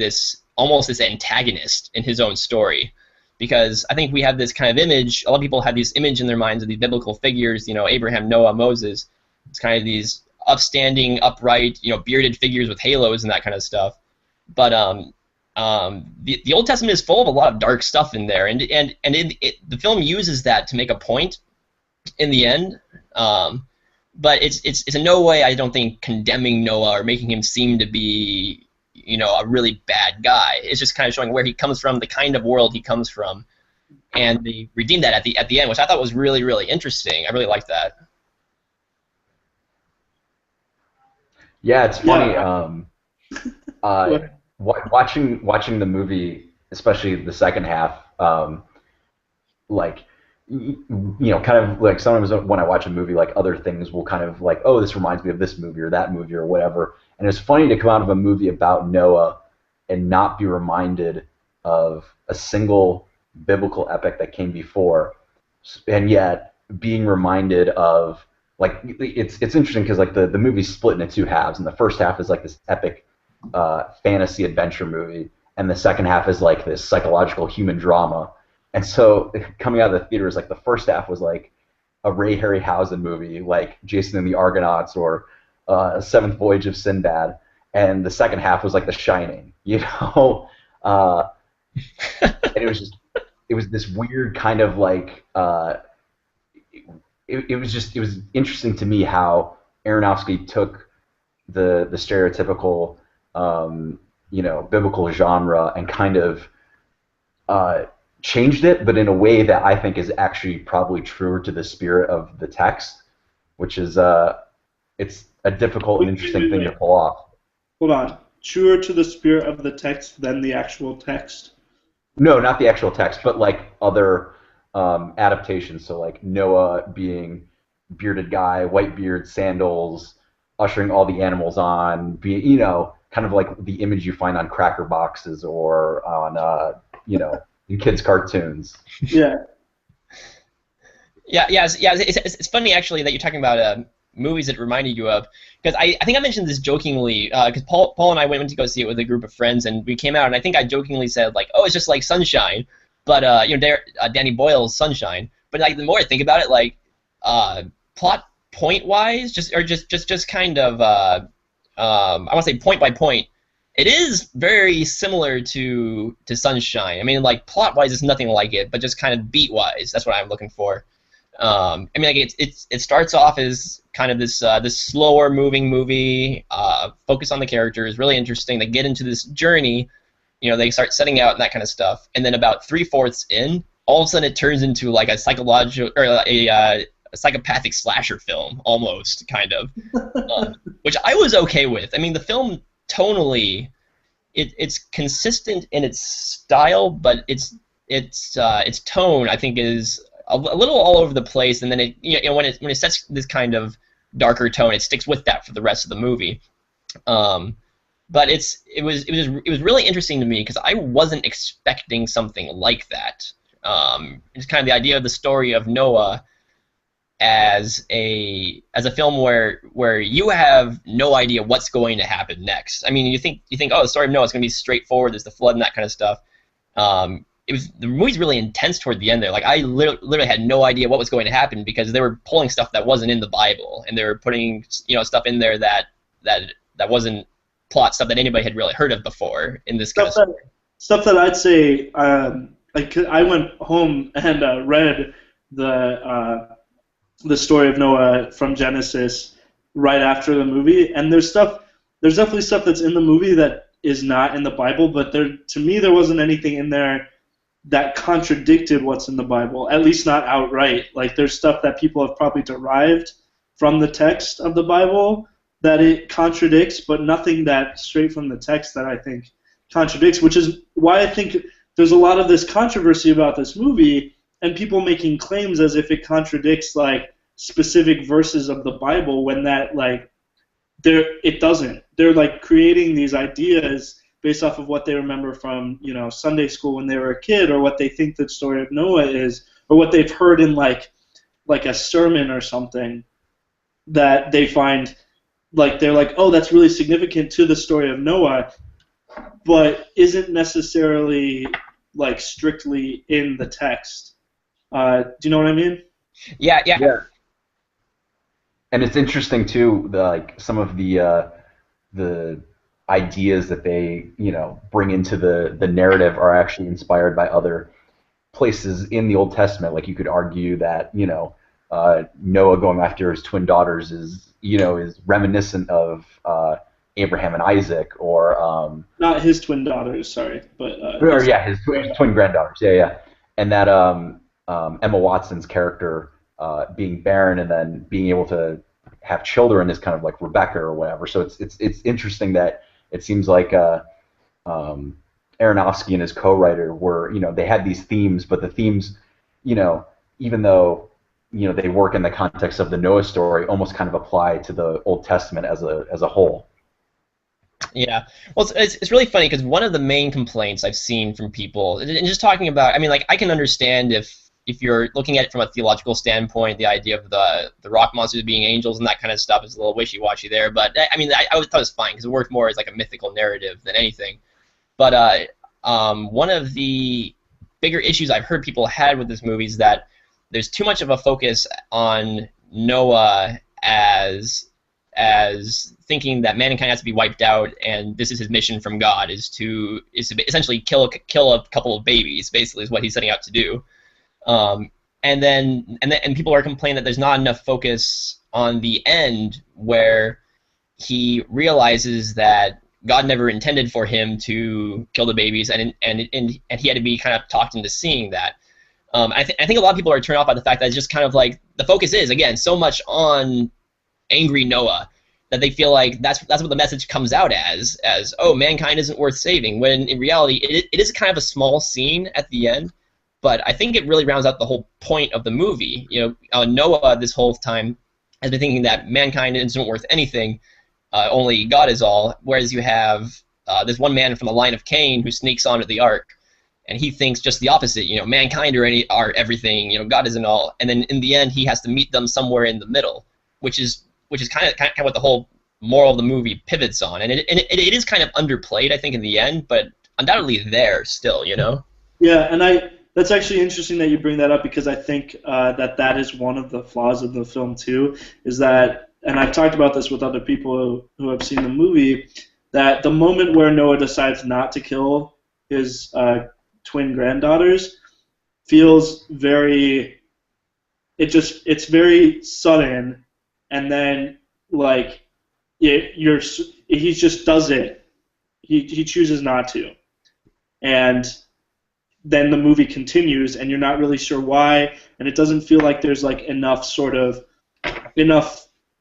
almost this antagonist in his own story. Because I think we have this kind of image, a lot of people have this image in their minds of these biblical figures, Abraham, Noah, Moses. It's kind of these upstanding, upright, bearded figures with halos and that kind of stuff. But the Old Testament is full of a lot of dark stuff in there, and the film uses that to make a point in the end. But it's in no way, I don't think, condemning Noah or making him seem to be a really bad guy. It's just kind of showing where he comes from, the kind of world he comes from, and they redeemed that at the end, which I thought was really, really interesting. I really liked that. Yeah, it's funny. Watching the movie, especially the second half, um, like kind of like sometimes when I watch a movie, like other things will kind of like, oh, this reminds me of this movie or that movie or whatever. And it's funny to come out of a movie about Noah and not be reminded of a single biblical epic that came before, and yet being reminded of like it's interesting because like the movie's split into two halves, and the first half is like this epic fantasy adventure movie, and the second half is like this psychological human drama. And so coming out of the theaters, like the first half was like a Ray Harryhausen movie, like Jason and the Argonauts or Seventh Voyage of Sinbad, and the second half was like The Shining, and it was this weird kind of like it was interesting to me how Aronofsky took the stereotypical biblical genre and kind of changed it, but in a way that I think is actually probably truer to the spirit of the text, which is it's a difficult and interesting thing to pull off. Hold on. Truer to the spirit of the text than the actual text? No, not the actual text, but like other adaptations. So like Noah being bearded guy, white beard, sandals, ushering all the animals on, kind of like the image you find on cracker boxes or on, in kids' cartoons. Yeah. Yeah. It's funny actually that you're talking about movies that reminded you of, because I think I mentioned this jokingly because Paul and I went to go see it with a group of friends, and we came out, and I think I jokingly said like, oh, it's just like Sunshine, but Danny Boyle's Sunshine. But like the more I think about it, like plot point wise, just kind of I want to say point by point, it is very similar to Sunshine. I mean, like plot wise, it's nothing like it, but just kind of beat wise, that's what I'm looking for. I mean, like it starts off as kind of this slower moving movie, focus on the characters, really interesting. They get into this journey, they start setting out and that kind of stuff, and then about 3/4 in, all of a sudden it turns into like a psychological or a psychopathic slasher film almost, kind of, which I was okay with. I mean, the film tonally, it's consistent in its style, but its tone I think is a little all over the place, and then when it sets this kind of darker tone, it sticks with that for the rest of the movie. But it was really interesting to me because I wasn't expecting something like that. It's kind of the idea of the story of Noah as a film where you have no idea what's going to happen next. I mean, you think oh, the story of Noah is going to be straightforward. There's the flood and that kind of stuff. The movie's really intense toward the end there. Like I literally had no idea what was going to happen because they were pulling stuff that wasn't in the Bible, and they were putting stuff in there that wasn't plot stuff that anybody had really heard of before in this kind of story. Stuff that I'd say I went home and read the story of Noah from Genesis right after the movie, and there's definitely stuff that's in the movie that is not in the Bible, but to me there wasn't anything in there that contradicted what's in the Bible, at least not outright. Like there's stuff that people have probably derived from the text of the Bible that it contradicts, but nothing that straight from the text that I think contradicts, which is why I think there's a lot of this controversy about this movie and people making claims as if it contradicts like specific verses of the Bible when that like it doesn't. They're like creating these ideas based off of what they remember from Sunday school when they were a kid, or what they think the story of Noah is, or what they've heard in like a sermon or something that they find like they're like, oh, that's really significant to the story of Noah, but isn't necessarily like strictly in the text. Do you know what I mean? Yeah. And it's interesting too, like some of the ideas that they bring into the narrative are actually inspired by other places in the Old Testament. Like you could argue that Noah going after his twin daughters is reminiscent of Abraham and Isaac, or not his twin daughters, sorry, but his twin granddaughters, and that Emma Watson's character being barren and then being able to have children is kind of like Rebecca or whatever. So it's interesting that it seems like and Aronofsky and his co-writer were, they had these themes, but the themes, even though, they work in the context of the Noah story, almost kind of apply to the Old Testament as a whole. Yeah, well, it's really funny because one of the main complaints I've seen from people, and just talking about, I mean, like, I can understand if you're looking at it from a theological standpoint, the idea of the rock monsters being angels and that kind of stuff is a little wishy-washy there. But I mean, I thought it was fine because it worked more as like a mythical narrative than anything. But one of the bigger issues I've heard people had with this movie is that there's too much of a focus on Noah as thinking that mankind has to be wiped out, and this is his mission from God, is to essentially kill a couple of babies. Basically, is what he's setting out to do. And people are complaining that there's not enough focus on the end where he realizes that God never intended for him to kill the babies, and he had to be kind of talked into seeing that. I think a lot of people are turned off by the fact that it's just kind of like the focus is, again, so much on angry Noah that they feel like that's what the message comes out as oh, mankind isn't worth saving, when in reality it is kind of a small scene at the end, but I think it really rounds out the whole point of the movie. Noah this whole time has been thinking that mankind isn't worth anything, only God is all, whereas you have this one man from the line of Cain who sneaks onto the ark, and he thinks just the opposite. Mankind are everything. God isn't all, and then in the end he has to meet them somewhere in the middle, which is kind of what the whole moral of the movie pivots on, and it is kind of underplayed, I think, in the end, but undoubtedly there still. Yeah, and that's actually interesting that you bring that up, because I think that is one of the flaws of the film too, is that, and I've talked about this with other people who have seen the movie, that the moment where Noah decides not to kill his twin granddaughters feels very, it's very sudden, and then like he just does it. He chooses not to, and then the movie continues, and you're not really sure why, and it doesn't feel like there's like enough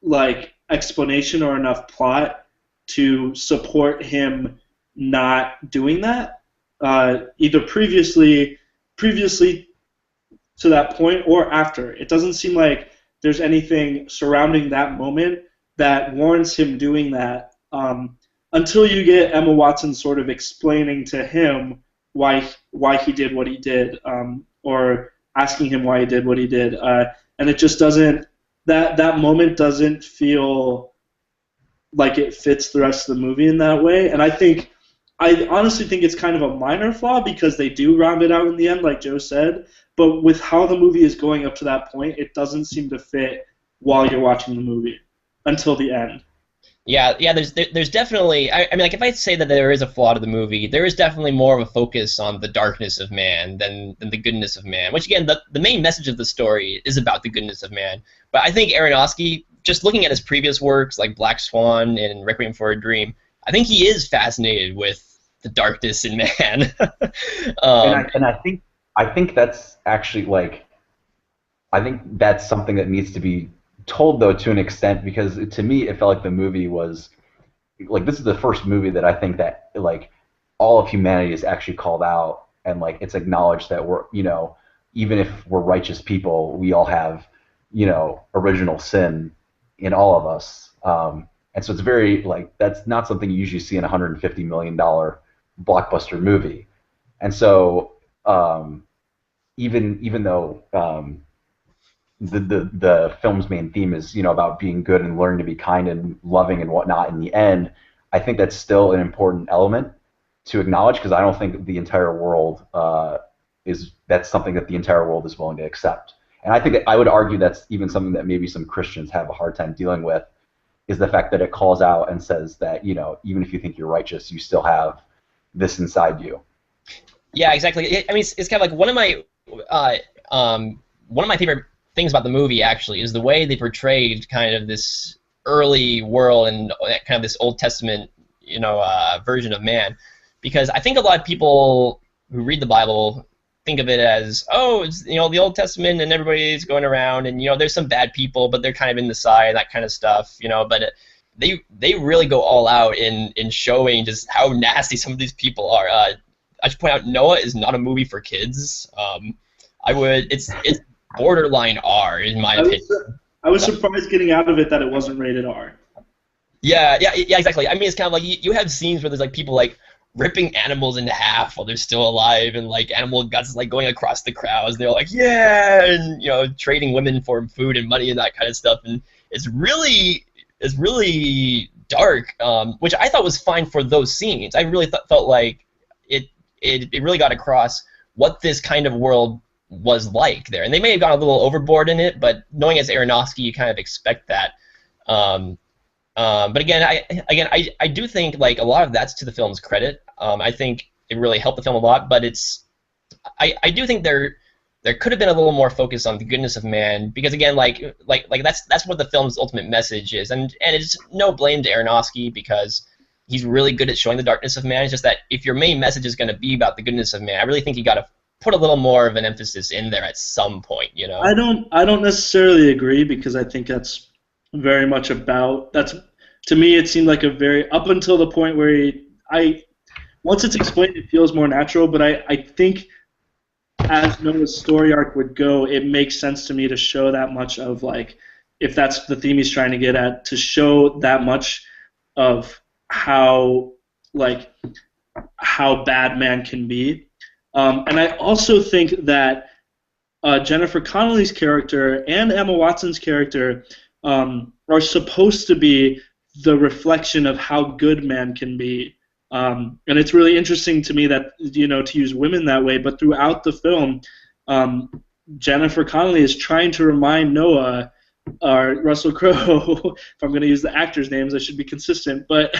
like explanation or enough plot to support him not doing that, either previously to that point or after. It doesn't seem like there's anything surrounding that moment that warrants him doing that, until you get Emma Watson sort of explaining to him why he did what he did, or asking him why he did what he did, and it just doesn't. That moment doesn't feel like it fits the rest of the movie in that way, and I honestly think it's kind of a minor flaw, because they do round it out in the end, like Joe said, but with how the movie is going up to that point, it doesn't seem to fit while you're watching the movie until the end. Yeah. There's definitely. I mean, like, if I say that there is a flaw to the movie, there is definitely more of a focus on the darkness of man than the goodness of man. Which, again, the main message of the story is about the goodness of man. But I think Aronofsky, just looking at his previous works like Black Swan and Requiem for a Dream, I think he is fascinated with the darkness in man. And I think that's actually like, I think that's something that needs to be told, though, to an extent, because to me it felt like the movie was like, this is the first movie that I think that like all of humanity is actually called out, and like it's acknowledged that we're, even if we're righteous people, we all have, original sin in all of us, and so it's very like, that's not something you usually see in a $150 million blockbuster movie, and so even though the film's main theme is about being good and learning to be kind and loving and whatnot, in the end, I think that's still an important element to acknowledge, because I don't think the entire world that's something that the entire world is willing to accept. And I think that I would argue that's even something that maybe some Christians have a hard time dealing with, is the fact that it calls out and says that even if you think you're righteous, you still have this inside you. Yeah, exactly. I mean, it's kind of like one of my favorite things about the movie, actually, is the way they portrayed kind of this early world and kind of this Old Testament, version of man. Because I think a lot of people who read the Bible think of it as, oh, it's the Old Testament and everybody's going around and there's some bad people, but they're kind of in the side, that kind of stuff, But they really go all out in showing just how nasty some of these people are. I should point out Noah is not a movie for kids. It's borderline R in my opinion. I was surprised getting out of it that it wasn't rated R. Yeah, exactly. I mean, it's kind of like you have scenes where there's like people like ripping animals into half while they're still alive, and like animal guts like going across the crowds. They're like, yeah, and trading women for food and money and that kind of stuff. And it's really dark, which I thought was fine for those scenes. I really felt like it really got across what this kind of world was like there. And they may have gone a little overboard in it, but knowing it's Aronofsky, you kind of expect that. But again, I do think like a lot of that's to the film's credit. I think it really helped the film a lot, but I do think there could have been a little more focus on the goodness of man, because again, like that's what the film's ultimate message is, and it's no blame to Aronofsky because he's really good at showing the darkness of man. It's just that if your main message is going to be about the goodness of man, I really think you got to put a little more of an emphasis in there at some point. I don't necessarily agree, because I think that's very much about to me it seemed like a very up until the point where once it's explained it feels more natural, but I think as Noah's story arc would go, it makes sense to me to show that much of, like, if that's the theme he's trying to get at, to show that much of how bad man can be. And I also think that Jennifer Connelly's character and Emma Watson's character are supposed to be the reflection of how good man can be. And it's really interesting to me that, to use women that way, but throughout the film, Jennifer Connelly is trying to remind Noah, or Russell Crowe, if I'm going to use the actors' names, I should be consistent, but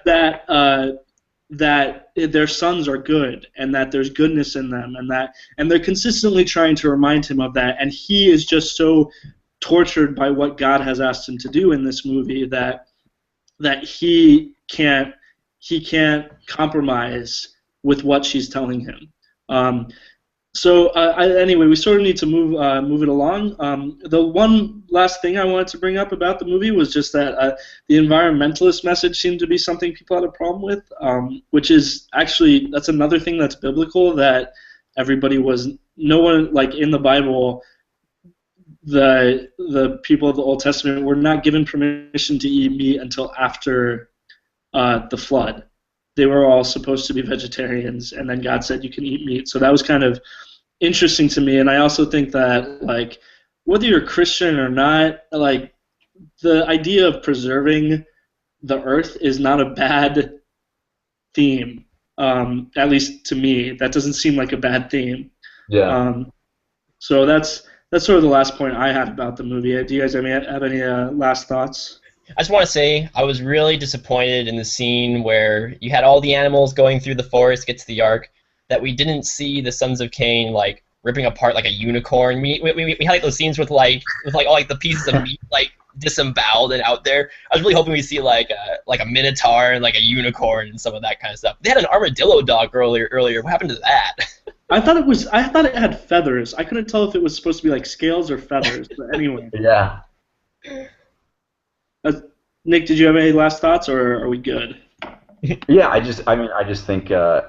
that their sons are good, and that there's goodness in them, and they're consistently trying to remind him of that, and he is just so tortured by what God has asked him to do in this movie that he can't compromise with what she's telling him. Anyway, we sort of need to move it along. The one last thing I wanted to bring up about the movie was just that the environmentalist message seemed to be something people had a problem with, which is actually, that's another thing that's biblical, that no one, like in the Bible, the people of the Old Testament were not given permission to eat meat until after the flood. They were all supposed to be vegetarians, and then God said you can eat meat. So that was kind of interesting to me, and I also think that, like, whether you're Christian or not, like, the idea of preserving the earth is not a bad theme. At least to me, that doesn't seem like a bad theme. Yeah. So that's sort of the last point I had about the movie. Do you guys have any last thoughts? I just want to say I was really disappointed in the scene where you had all the animals going through the forest to get to the Ark, that we didn't see the sons of Cain like ripping apart like a unicorn. We had like those scenes with all like the pieces of meat like disemboweled and out there. I was really hoping we'd see like a minotaur and like a unicorn and some of that kind of stuff. They had an armadillo dog earlier. What happened to that? I thought it had feathers. I couldn't tell if it was supposed to be like scales or feathers. But anyway. Yeah. Nick, did you have any last thoughts, or are we good? Yeah, I just think I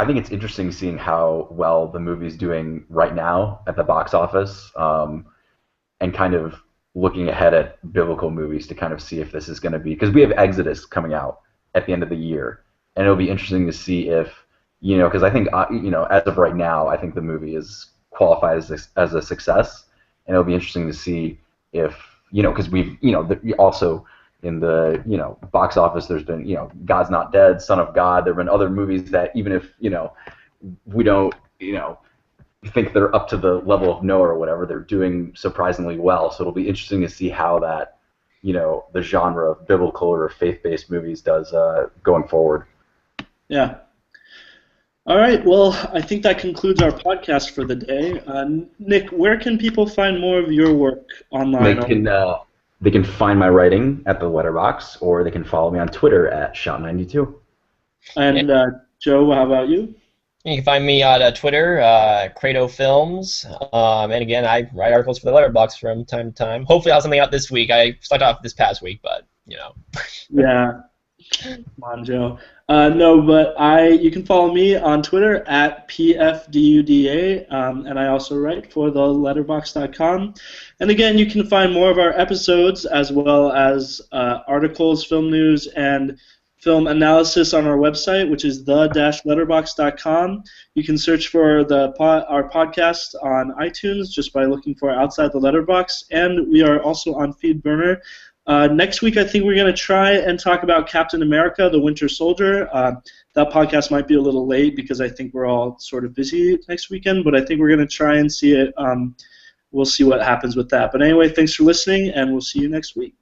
think it's interesting seeing how well the movie's doing right now at the box office, and kind of looking ahead at biblical movies to kind of see if this is going to be, because we have Exodus coming out at the end of the year, and it'll be interesting to see if, because I think as of right now, I think the movie is qualified as a success, and it'll be interesting to see if, because we've, also in the, box office, there's been, God's Not Dead, Son of God. There have been other movies that even if, we don't, think they're up to the level of Noah or whatever, they're doing surprisingly well. So it'll be interesting to see how that, the genre of biblical or faith-based movies does going forward. Yeah. All right, well, I think that concludes our podcast for the day. Nick, where can people find more of your work online? They can find my writing at the Letterbox, or they can follow me on Twitter at Shot92. And Joe, how about you? You can find me on Twitter, Credo Films, and again, I write articles for the Letterbox from time to time. Hopefully, I'll have something out this week. I started off this past week, but Yeah. Come on, Joe. No, but you can follow me on Twitter at PFDUDA, and I also write for the Letterbox.com. And again, you can find more of our episodes as well as articles, film news, and film analysis on our website, which is the-letterbox.com. You can search for our podcast on iTunes just by looking for Outside the Letterbox, and we are also on FeedBurner. Next week, I think we're going to try and talk about Captain America, the Winter Soldier. That podcast might be a little late because I think we're all sort of busy next weekend, but I think we're going to try and see it. We'll see what happens with that. But anyway, thanks for listening, and we'll see you next week.